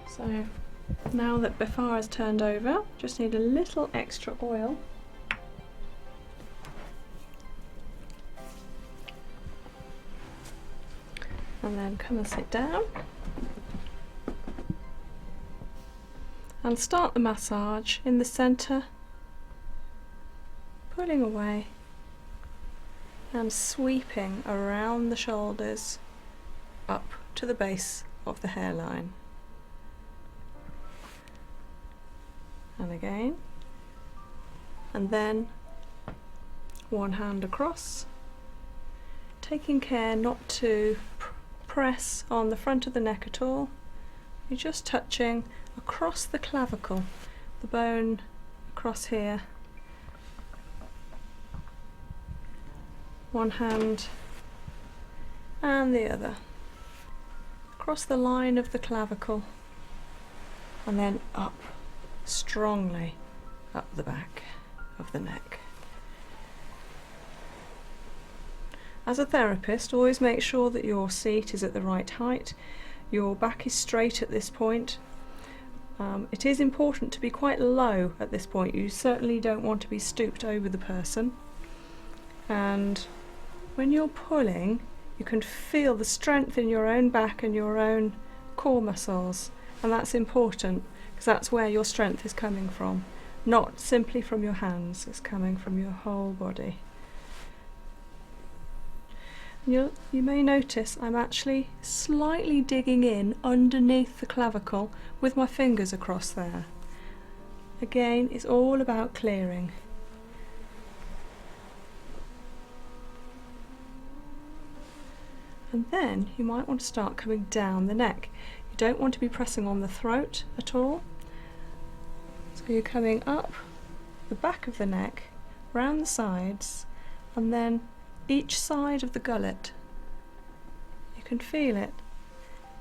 So now that Behfar has turned over, just need a little extra oil. And then come and sit down and start the massage in the centre, pulling away and sweeping around the shoulders up to the base of the hairline. And again, and then one hand across, taking care not to press on the front of the neck at all. You're just touching across the clavicle, the bone across here. One hand and the other, across the line of the clavicle, and then up strongly up the back of the neck. As a therapist, always make sure that your seat is at the right height, your back is straight at this point. It is important to be quite low at this point. You certainly don't want to be stooped over the person. And when you're pulling, you can feel the strength in your own back and your own core muscles, and that's important because that's where your strength is coming from, not simply from your hands, it's coming from your whole body. You may notice I'm actually slightly digging in underneath the clavicle with my fingers across there. Again, it's all about clearing. And then you might want to start coming down the neck. You don't want to be pressing on the throat at all. So you're coming up the back of the neck, round the sides, and then each side of the gullet. You can feel it.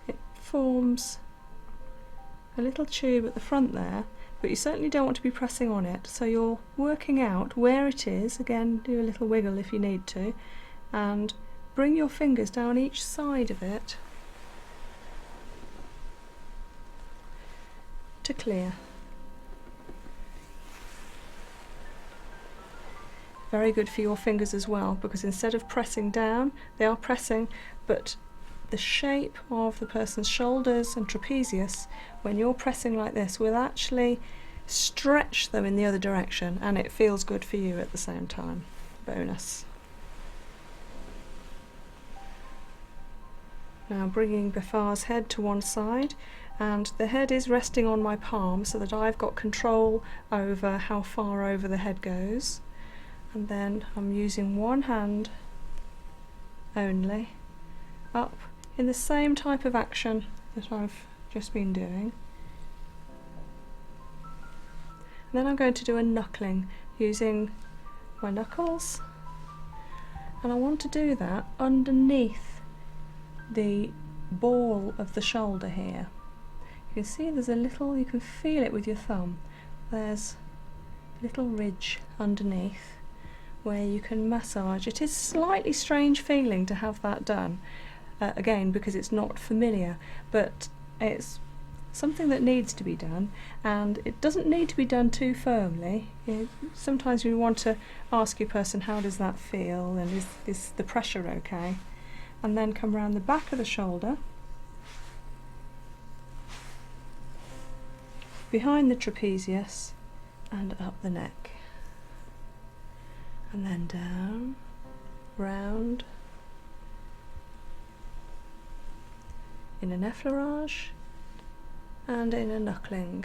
It forms a little tube at the front there, but you certainly don't want to be pressing on it. So you're working out where it is. Again, do a little wiggle if you need to, and bring your fingers down each side of it to clear. Very good for your fingers as well, because instead of pressing down, they are pressing, but the shape of the person's shoulders and trapezius, when you're pressing like this, will actually stretch them in the other direction, and it feels good for you at the same time. Bonus. Now bringing Behfar's head to one side, and the head is resting on my palm so that I've got control over how far over the head goes. And then I'm using one hand only, up in the same type of action that I've just been doing. And then I'm going to do a knuckling using my knuckles, and I want to do that underneath the ball of the shoulder here. You can see there's a little, you can feel it with your thumb, there's a little ridge underneath where you can massage. It is slightly strange feeling to have that done, again because it's not familiar, but it's something that needs to be done, and it doesn't need to be done too firmly. Sometimes you want to ask your person, how does that feel, and is the pressure okay? And then come around the back of the shoulder, behind the trapezius, and up the neck. And then down, round, in an effleurage, and in a knuckling.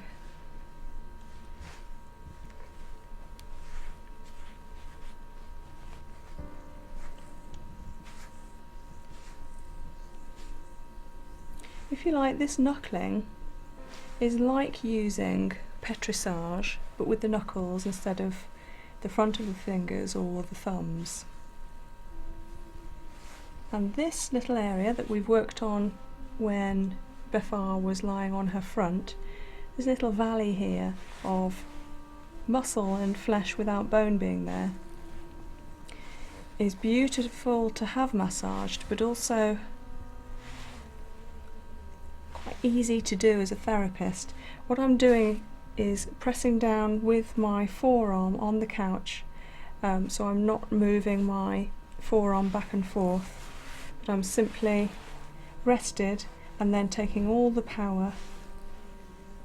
If you like, this knuckling is like using petrissage, but with the knuckles instead of the front of the fingers or the thumbs. And this little area that we've worked on when Behfar was lying on her front, this little valley here of muscle and flesh without bone being there, is beautiful to have massaged, but also quite easy to do as a therapist. What I'm doing is pressing down with my forearm on the couch, so I'm not moving my forearm back and forth, but I'm simply rested and then taking all the power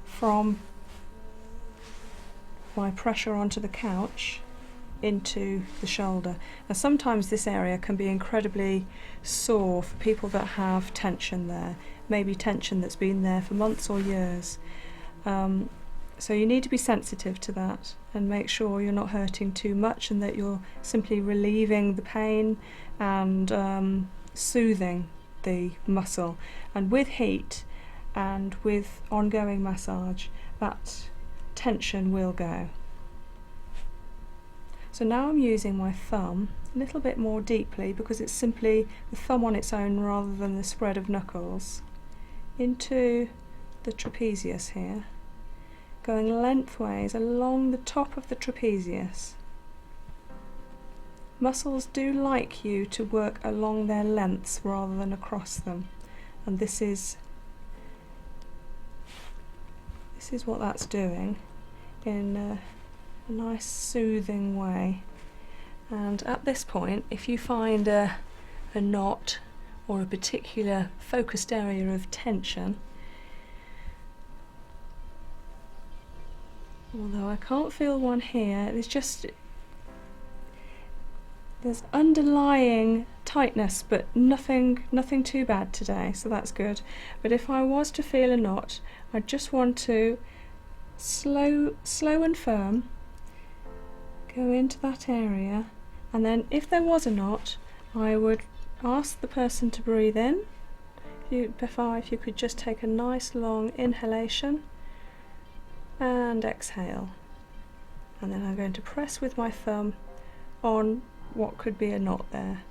from my pressure onto the couch into the shoulder. Now sometimes this area can be incredibly sore for people that have tension there, maybe tension that's been there for months or years. So you need to be sensitive to that and make sure you're not hurting too much and that you're simply relieving the pain and soothing the muscle. And with heat and with ongoing massage, that tension will go. So now I'm using my thumb a little bit more deeply, because it's simply the thumb on its own rather than the spread of knuckles, into the trapezius here, going lengthways along the top of the trapezius. Muscles do like you to work along their lengths rather than across them, and this is what that's doing in a nice soothing way. And at this point, if you find a knot or a particular focused area of tension, although I can't feel one here, there's underlying tightness, but nothing too bad today, so that's good. But if I was to feel a knot, I just want to slow and firm go into that area, and then if there was a knot, I would ask the person to breathe in. Behfar, if you could just take a nice long inhalation and exhale, and then I'm going to press with my thumb on what could be a knot there,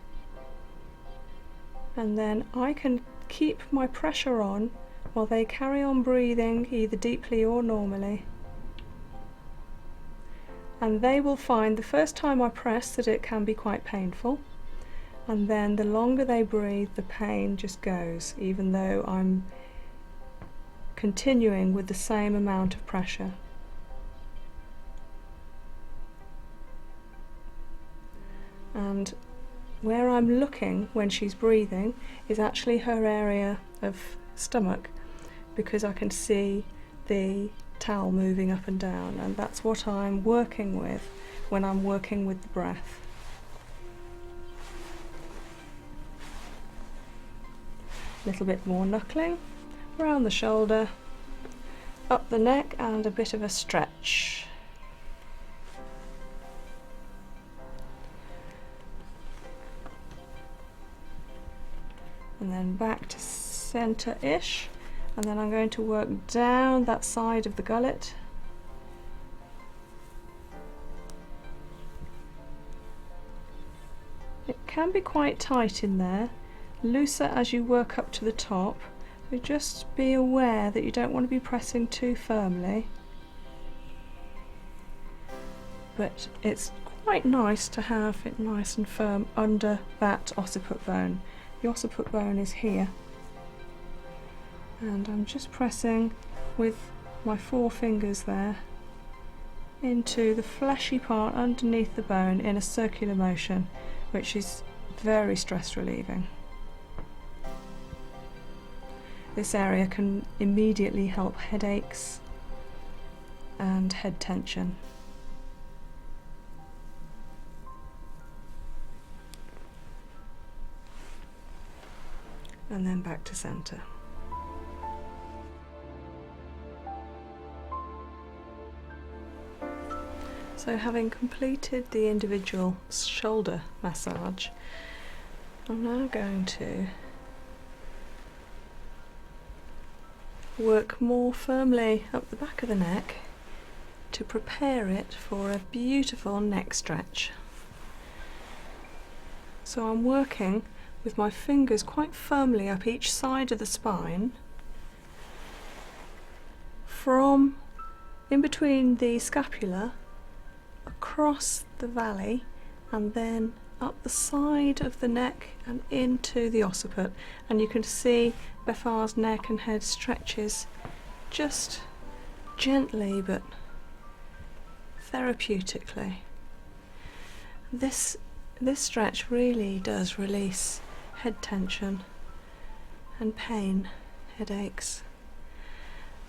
and then I can keep my pressure on while they carry on breathing either deeply or normally, and they will find the first time I press that it can be quite painful, and then the longer they breathe, the pain just goes, even though I'm continuing with the same amount of pressure. And where I'm looking when she's breathing is actually her area of stomach, because I can see the towel moving up and down, and that's what I'm working with when I'm working with the breath. A little bit more knuckling around the shoulder, up the neck, and a bit of a stretch. And then back to centre-ish, and then I'm going to work down that side of the gullet. It can be quite tight in there, looser as you work up to the top, so just be aware that you don't want to be pressing too firmly. But it's quite nice to have it nice and firm under that occiput bone. The occiput bone is here, and I'm just pressing with my 4 fingers there into the fleshy part underneath the bone in a circular motion, which is very stress relieving. This area can immediately help headaches and head tension. And then back to centre. So having completed the individual shoulder massage, I'm now going to work more firmly up the back of the neck to prepare it for a beautiful neck stretch. So I'm working with my fingers quite firmly up each side of the spine, from in between the scapula, across the valley, and then up the side of the neck and into the occiput, and you can see Behfar's neck and head stretches just gently but therapeutically. This stretch really does release head tension and pain, headaches,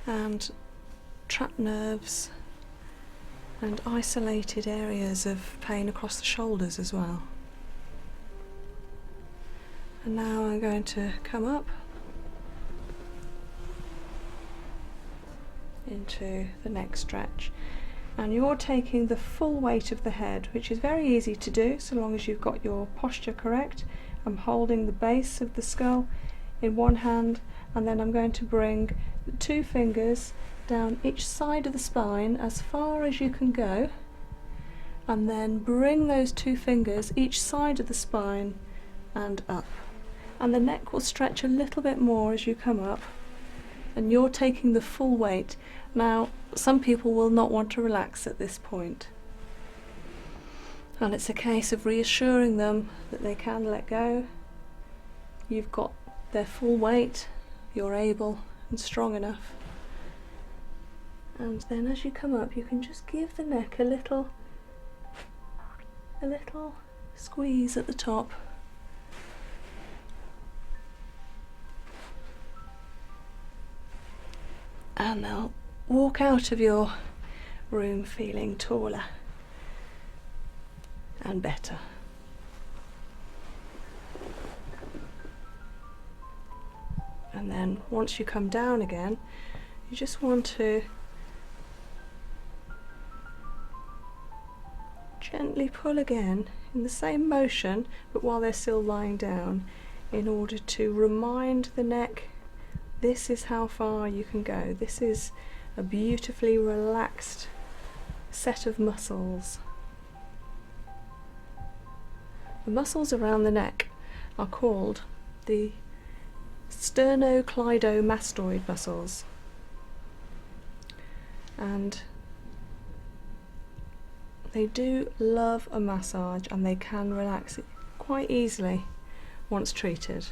and trapped nerves and isolated areas of pain across the shoulders as well. And now I'm going to come up into the neck stretch, and you're taking the full weight of the head, which is very easy to do so long as you've got your posture correct. I'm holding the base of the skull in one hand, and then I'm going to bring the 2 fingers down each side of the spine as far as you can go, and then bring those 2 fingers each side of the spine and up. And the neck will stretch a little bit more as you come up, and you're taking the full weight. Now, some people will not want to relax at this point, and it's a case of reassuring them that they can let go. You've got their full weight, you're able and strong enough. And then as you come up, you can just give the neck a little squeeze at the top. And they'll walk out of your room feeling taller and better. And then once you come down again, you just want to gently pull again in the same motion, but while they're still lying down, in order to remind the neck this is how far you can go. This is a beautifully relaxed set of muscles. The muscles around the neck are called the sternocleidomastoid muscles, and they do love a massage, and they can relax it quite easily once treated.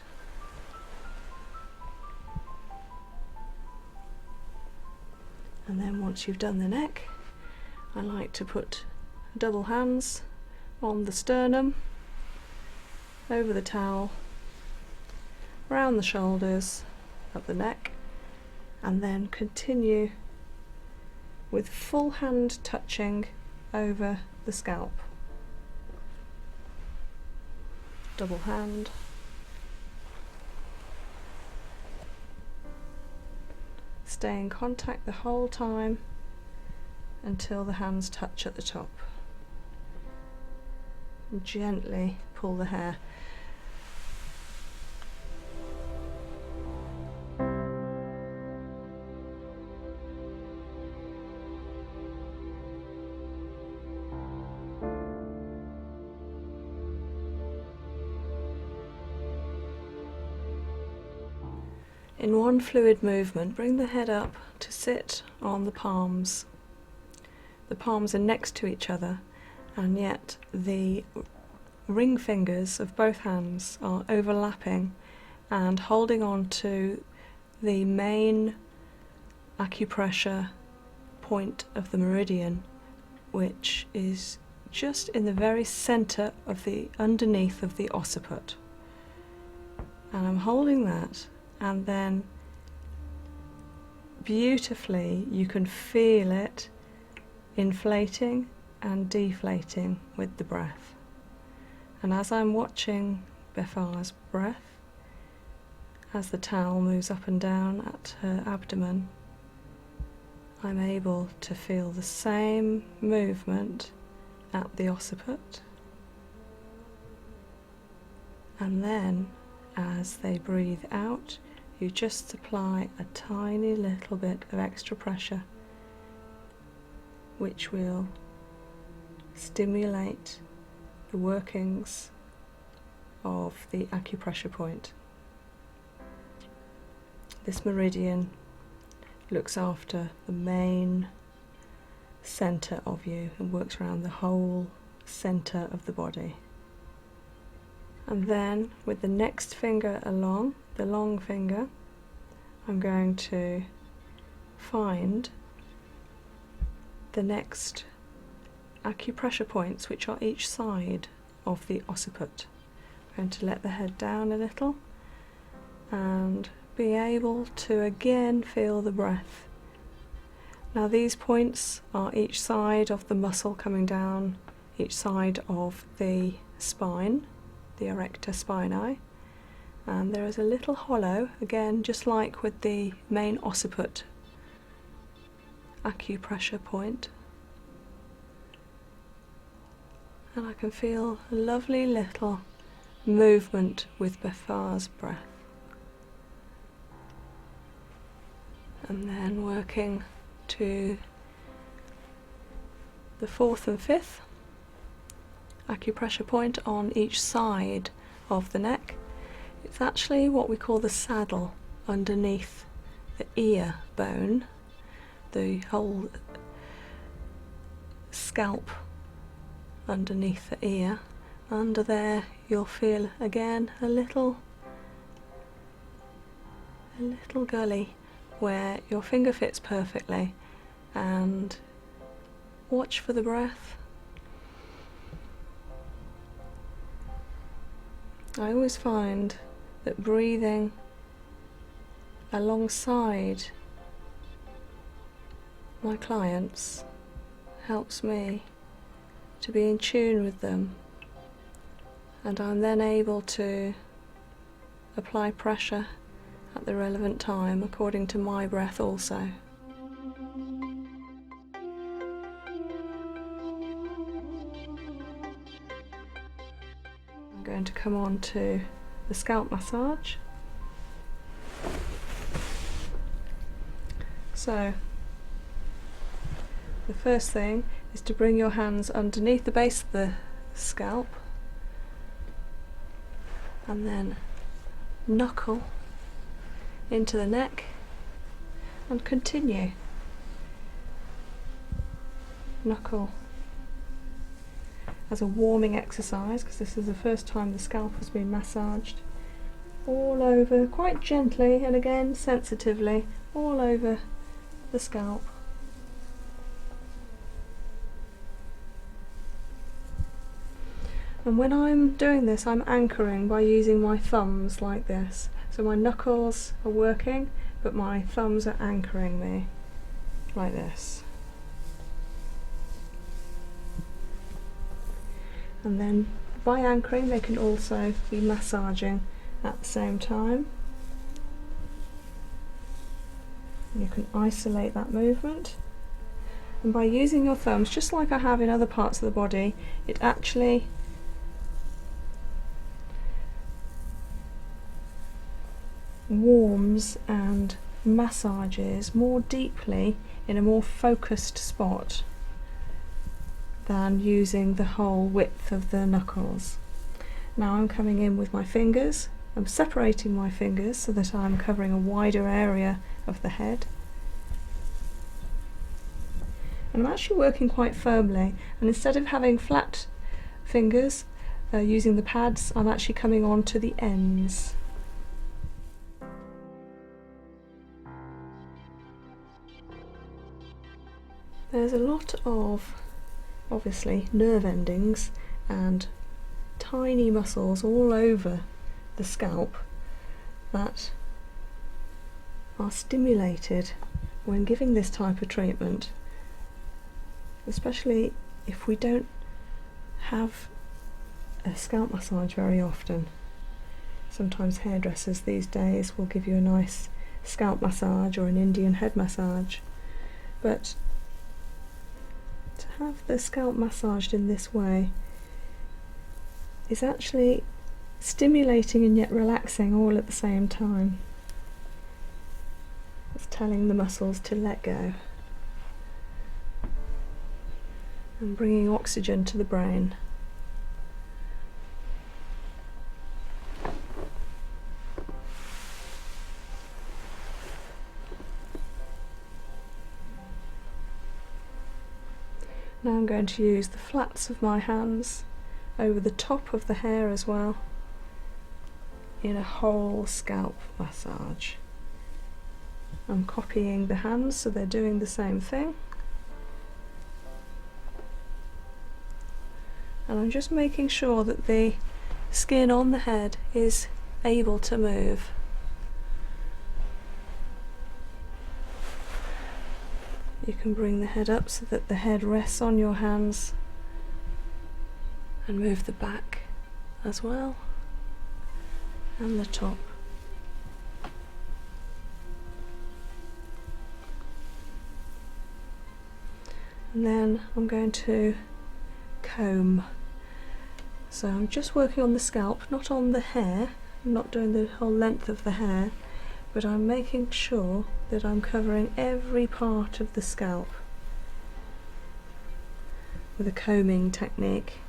And then once you've done the neck, I like to put double hands on the sternum, over the towel, round the shoulders, up the neck, and then continue with full hand touching over the scalp. Double hand. Stay in contact the whole time until the hands touch at the top. And gently pull the hair. In one fluid movement, bring the head up to sit on the palms. The palms are next to each other, and yet the ring fingers of both hands are overlapping and holding on to the main acupressure point of the meridian, which is just in the very center of the underneath of the occiput. And I'm holding that, and then beautifully you can feel it inflating and deflating with the breath. And as I'm watching Behfar's breath, as the towel moves up and down at her abdomen, I'm able to feel the same movement at the occiput. And then as they breathe out, you just apply a tiny little bit of extra pressure, which will stimulate the workings of the acupressure point. This meridian looks after the main center of you and works around the whole center of the body. And then with the next finger along, the long finger, I'm going to find the next acupressure points, which are each side of the occiput. I'm going to let the head down a little and be able to again feel the breath. Now these points are each side of the muscle coming down, each side of the spine, the erector spinae, and there is a little hollow, again just like with the main occiput acupressure point, and I can feel a lovely little movement with Behfar's breath. And then working to the fourth and fifth acupressure point on each side of the neck. It's actually what we call the saddle underneath the ear bone, the whole scalp underneath the ear. Under there you'll feel again a little gully where your finger fits perfectly, and watch for the breath. I always find that breathing alongside my clients helps me to be in tune with them, and I'm then able to apply pressure at the relevant time according to my breath also. I'm going to come on to the scalp massage. So the first thing is to bring your hands underneath the base of the scalp and then knuckle into the neck and continue. Knuckle as a warming exercise, because this is the first time the scalp has been massaged, all over, quite gently and again sensitively, all over the scalp. And when I'm doing this, I'm anchoring by using my thumbs like this. So my knuckles are working, but my thumbs are anchoring me like this. And then by anchoring, they can also be massaging at the same time. And you can isolate that movement. And by using your thumbs, just like I have in other parts of the body, it actually warms and massages more deeply in a more focused spot than using the whole width of the knuckles. Now I'm coming in with my fingers. I'm separating my fingers so that I'm covering a wider area of the head. And I'm actually working quite firmly, and instead of having flat fingers using the pads, I'm actually coming on to the ends. There's a lot of, obviously, nerve endings and tiny muscles all over the scalp that are stimulated when giving this type of treatment, especially if we don't have a scalp massage very often. Sometimes hairdressers these days will give you a nice scalp massage or an Indian head massage, but to have the scalp massaged in this way is actually stimulating and yet relaxing all at the same time. It's telling the muscles to let go and bringing oxygen to the brain. Now I'm going to use the flats of my hands over the top of the hair as well, in a whole scalp massage. I'm copying the hands so they're doing the same thing. And I'm just making sure that the skin on the head is able to move. You can bring the head up so that the head rests on your hands and move the back as well and the top. And then I'm going to comb. So I'm just working on the scalp, not on the hair. I'm not doing the whole length of the hair, but I'm making sure that I'm covering every part of the scalp with a combing technique.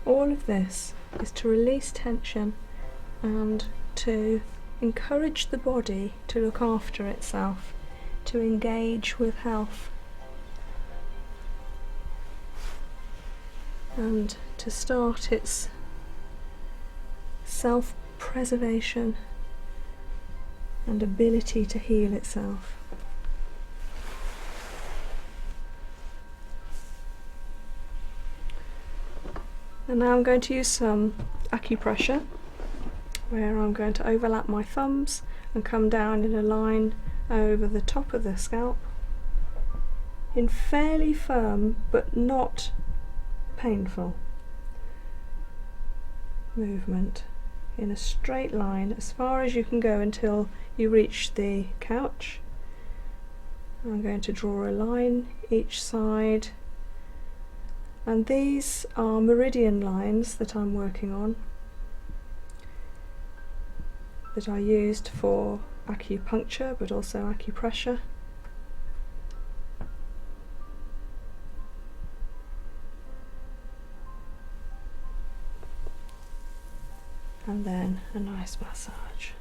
All of this is to release tension and to encourage the body to look after itself, to engage with health, and to start its self-preservation and ability to heal itself. And now I'm going to use some acupressure, where I'm going to overlap my thumbs and come down in a line over the top of the scalp in fairly firm but not painful movement, in a straight line as far as you can go until you reach the couch. I'm going to draw a line each side. And these are meridian lines that I'm working on, that I used for acupuncture but also acupressure. And then a nice massage.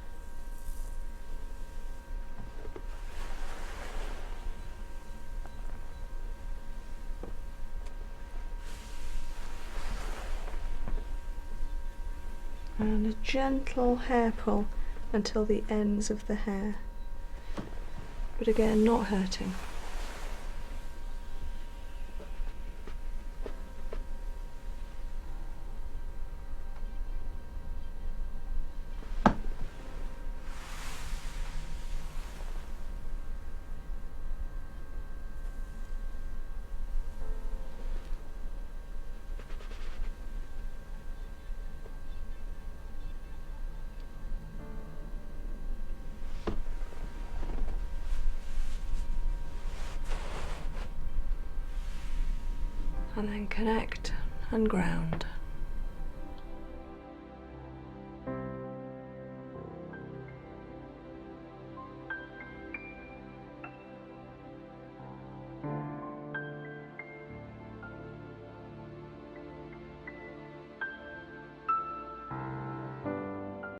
And a gentle hair pull until the ends of the hair, but again not hurting. And then connect and ground.